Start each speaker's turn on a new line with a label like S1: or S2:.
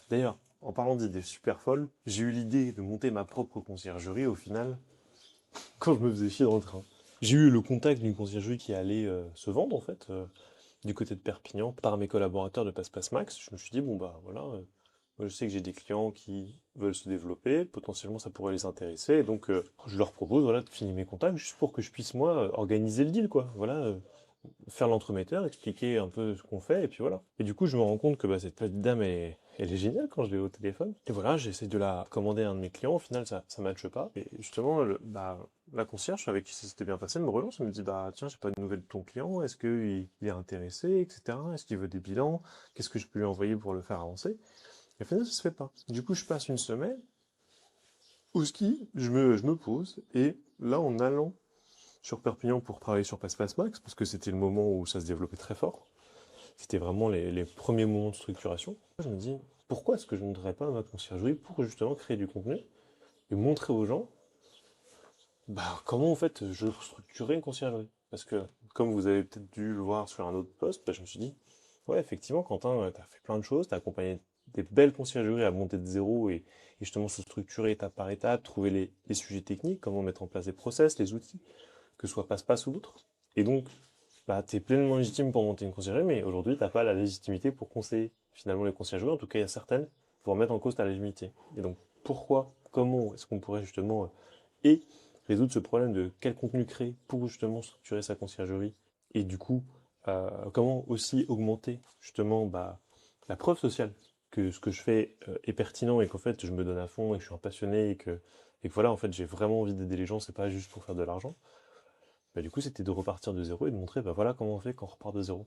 S1: D'ailleurs, en parlant d'idées super folles, j'ai eu l'idée de monter ma propre conciergerie au final, quand je me faisais chier dans le train. J'ai eu le contact d'une conciergerie qui allait se vendre en fait, du côté de Perpignan, par mes collaborateurs de Passe Max. Je me suis dit, bon bah voilà, moi je sais que j'ai des clients qui veulent se développer, potentiellement ça pourrait les intéresser, et donc je leur propose voilà, de finir mes contacts juste pour que je puisse moi organiser le deal quoi. Voilà, faire l'entremetteur, expliquer un peu ce qu'on fait, et puis voilà. Et du coup, je me rends compte que bah, cette petite dame, elle est géniale quand je l'ai au téléphone. Et voilà, j'essaie de la commander à un de mes clients, au final, ça matche pas. Et justement, la concierge avec qui ça s'était bien passé me relance, elle me dit, bah tiens, j'ai pas de nouvelles de ton client, est-ce qu'il est intéressé, etc. Est-ce qu'il veut des bilans? Qu'est-ce que je peux lui envoyer pour le faire avancer? Et au final, ça se fait pas. Du coup, je passe une semaine au ski, je me pose, et là, en allant sur Perpignan pour travailler sur Passe Max, parce que c'était le moment où ça se développait très fort. C'était vraiment les premiers moments de structuration. Je me dis, pourquoi est-ce que je ne voudrais pas ma conciergerie pour justement créer du contenu et montrer aux gens bah, comment en fait je structurais une conciergerie. Parce que, comme vous avez peut-être dû le voir sur un autre post, bah, je me suis dit, ouais, effectivement, Quentin, tu as fait plein de choses, tu as accompagné des belles conciergeries à monter de zéro et justement se structurer étape par étape, trouver les sujets techniques, comment mettre en place des process, les outils, que ce soit passe-passe ou d'autres. Et donc, bah, tu es pleinement légitime pour monter une conciergerie, mais aujourd'hui, tu n'as pas la légitimité pour conseiller finalement les conciergeries. En tout cas, il y a certaines pour remettre en cause ta légitimité. Et donc, pourquoi, comment est-ce qu'on pourrait justement et résoudre ce problème de quel contenu créer pour justement structurer sa conciergerie et du coup, comment aussi augmenter justement bah, la preuve sociale que ce que je fais est pertinent et qu'en fait je me donne à fond et que je suis un passionné et que voilà, en fait j'ai vraiment envie d'aider les gens, c'est pas juste pour faire de l'argent. Bah, du coup, c'était de repartir de zéro et de montrer, bah voilà comment on fait quand on repart de zéro.